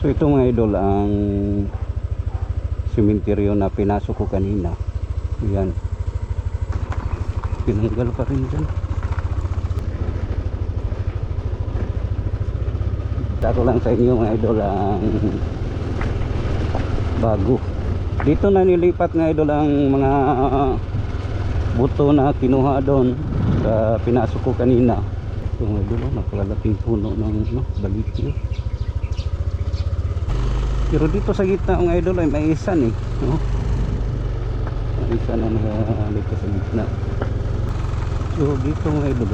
So ito mga idol ang sementeryo na pinasok ko kanina. Ayan, pinanggal pa rin dyan. Dako lang sa inyo mga idol ang bago. Dito na nilipat nga idol ang mga buto na kinuha doon sa pinasok ko kanina. So mga idol, napakalaking puno ng balikyo. Pero dito sa gitna mga idol ay may isan no? May isan na dito sa gitna. So dito mga idol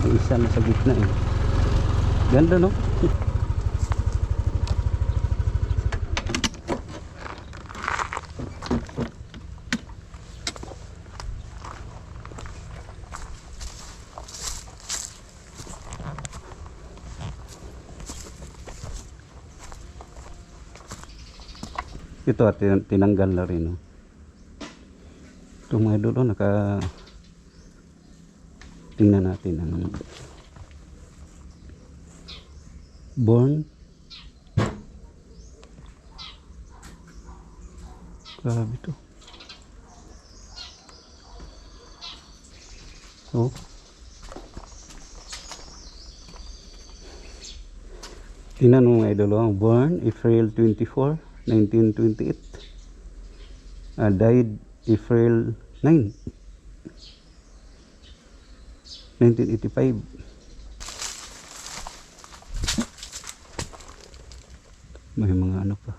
may isan na sa gitna Ganda no? Ito at tinanggal na rin no? Ito mga idol tingnan natin ang born. Grabe ito. Oh. Tingnan mo mga idol, born April 24, 1928. Died April 9, 1985. May mga ano pa.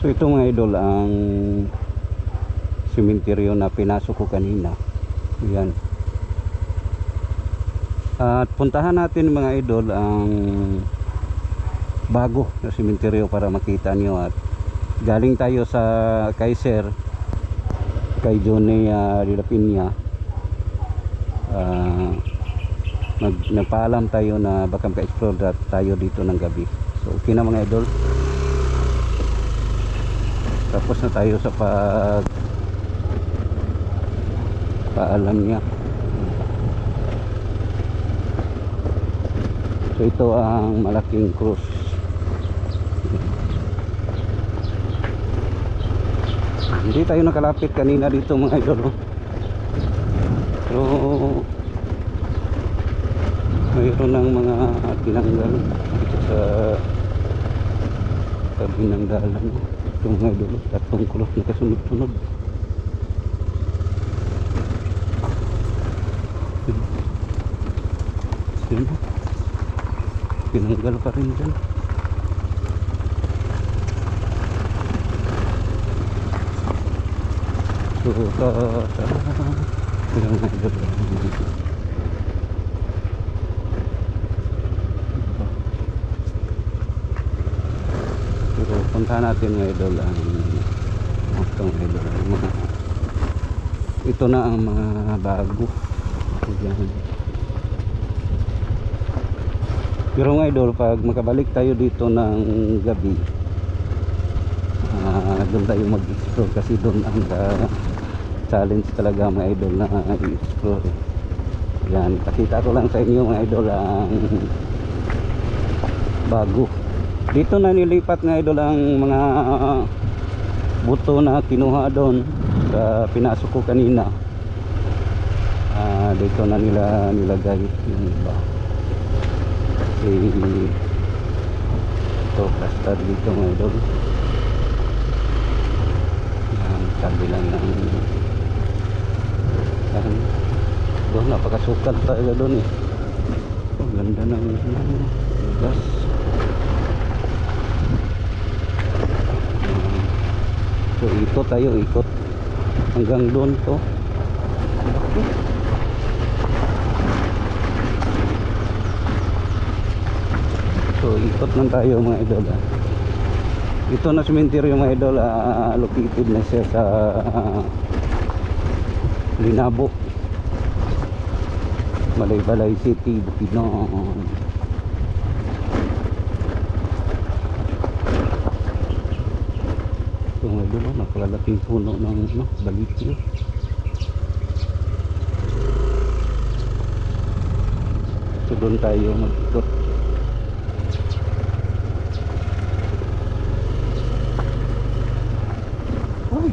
So ito mga idol ang sementeryo na pinasok ko kanina. Ayan. At puntahan natin mga idol ang bago na sementeryo para makita nyo. At galing tayo sa Kaiser kay Johnny de la Piña. Nagpaalam tayo na baka maka-explore tayo dito ng gabi. So okay na mga idol. Tapos na tayo sa paalam niya. So ito ang malaking krus. Hindi tayo nakalapit kanina dito mga idol. Pero mayroon ng mga tinanggal dito sa tabi ng dalan. Ito mga idol, tatlong kulot na kasunod-sunod. Pinanggal pa rin dyan. So pinanggal pero puntahan natin mga idol ang itong idol ito na ang mga bago. Pero mga idol, pag makabalik tayo dito ng gabi, doon tayo mag-explore kasi doon ang challenge talaga mga idol na i-explore. Yan, pakita ko lang sa inyo mga idol ang bago. Dito na nilipat mga idol ang mga buto na kinuha doon sa pinasok ko kanina. Dito na nilagay yung iba. Ito plaster dito mga idol. Yan, sabi lang ng doon napakasukal talaga doon ganda ng gas. So ikot tayo, ikot hanggang doon to. So ikot lang tayo mga idol. Ito na sementeryo mga idol, located na siya sa Linabo. Malaybalay City, Bukidnon. Ito nga doon, napakalaking puno ng balikyo. So doon tayo mag-ikot. Uy!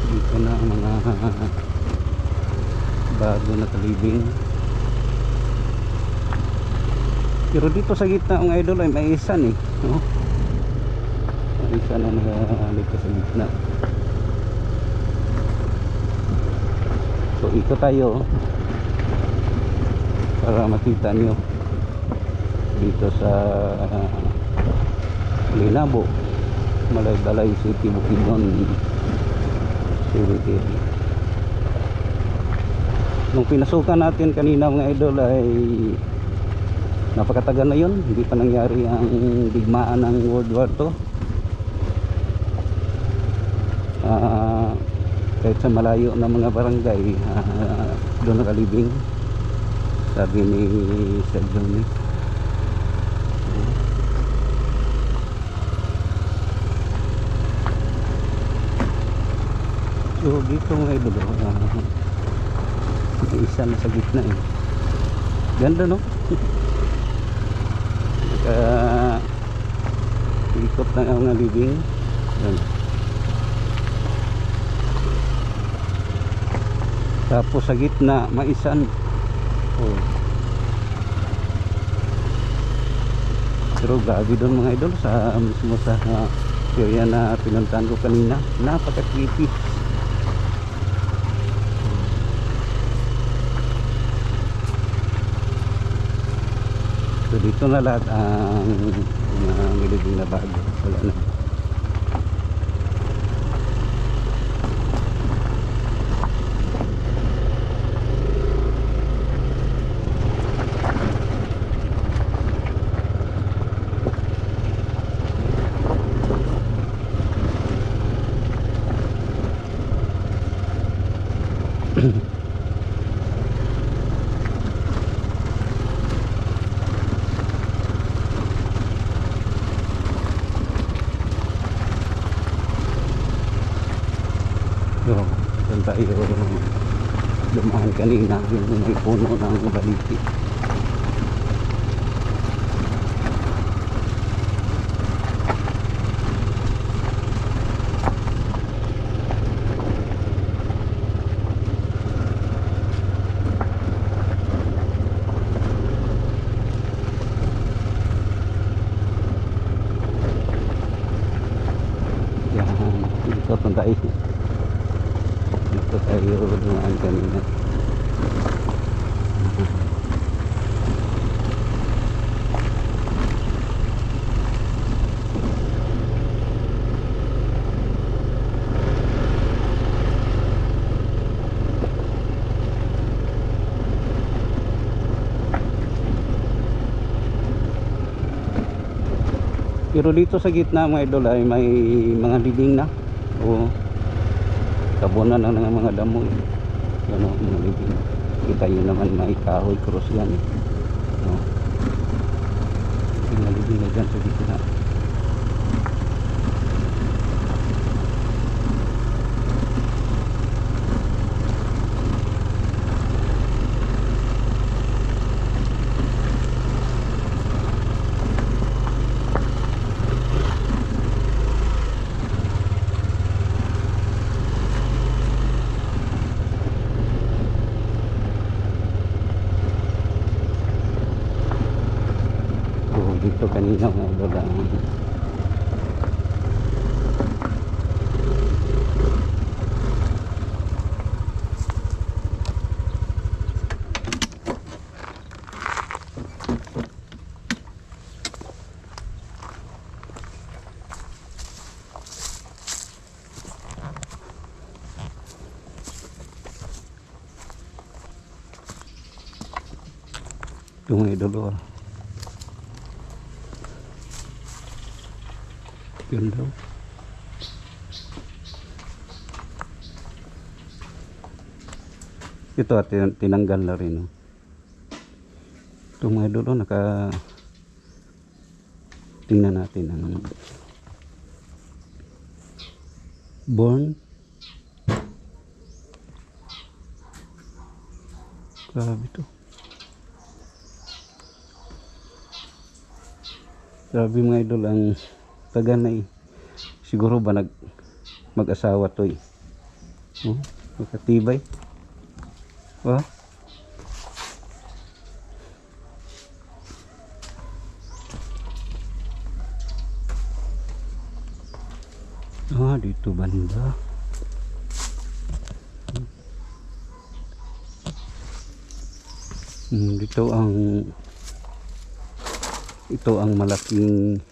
Dito na ang mga bago na kalibing. Pero dito sa gitna mga idol ay may isan eh, no? May isan na dito sa gitna. So ikot tayo para makita nyo dito sa Linabo, Malaybalay City, Bukidnon Cemetery. Nung pinasukan natin kanina mga idol ay napakatagal na yun, hindi pa nangyari ang digmaan ng World War II. Kahit sa malayo na mga barangay, doon nakalibing, sabi ni Sir Johnny. So dito mga idol, isa na sa gitna eh. Ganda no? Ikot na ang living. Yan. Tapos sa gitna maisan. Oh. Pero grabe doon mga idol sa mismo sa area na pinuntahan ko kanina, napaka-creepy. So dito na lahat ang nilibing na bago. Wala na. So, doon tayo dumaan kanina yung may puno ng baliti. Yan, dito tayo. Dito tayo dumaan kanina. Pero dito sa gitna mga idol ay may mga libing na. O tabunan lang ng mga damo eh. Yan o, mga libing. Kita nyo naman may kahoy cross yan eh. No? Mga libing na dyan sa gitna. Dito kanina mga idol lang. Yung idol yun daw. Ito at tinanggal na rin. Oh. Ito mga idol, oh, tingnan natin ang born. Grabe to. Grabe mga idol ang taga na eh. Siguro ba mag-asawa to eh. Oh, magkatibay. Wah. Dito banda. Ito ang malaking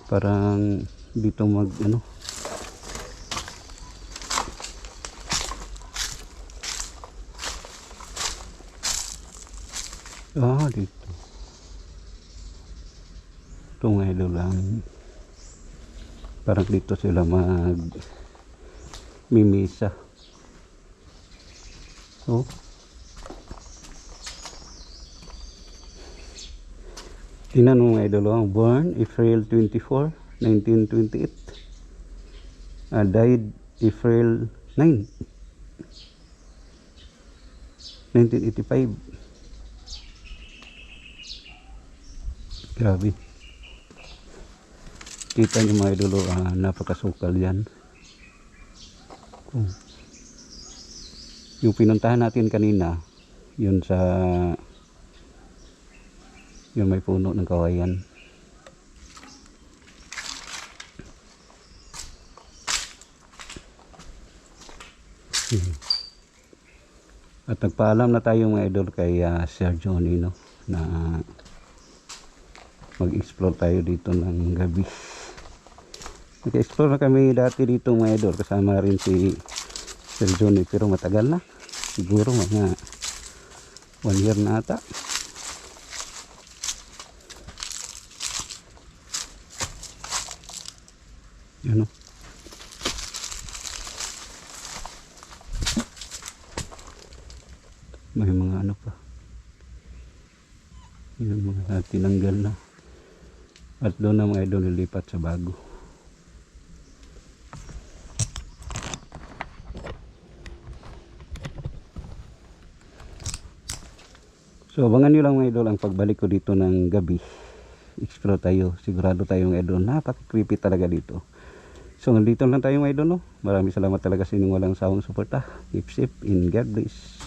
parang dito dito. Ito nga ilo lang. Parang dito sila mimisa. Oh. Tingnan mo mga idol, born April 24, 1928. Died April 9, 1985. Grabe. Kita niyo mga idol, napakasukal yan. Yung pinuntahan natin kanina, yun may puno ng kawayan. At nagpaalam na tayo mga idol kay Sir Johnny, no, na mag-explore tayo dito ng gabi. Nag-explore na kami dati dito mga idol, kasama rin si Sir Johnny, pero matagal na, siguro mga 1 year na ata. Yan o. May mga ano pa, yung mga tinanggal na, at doon na mga idol nilipat sa bago. So abangan nyo lang mga idol ang pagbalik ko dito ng gabi. Explore tayo, sigurado tayo mga idol, napaka-creepy talaga dito. So nandito lang tayo mga idol, no? Maraming salamat talaga sa inyong walang sawang suporta. Keep safe in God bless.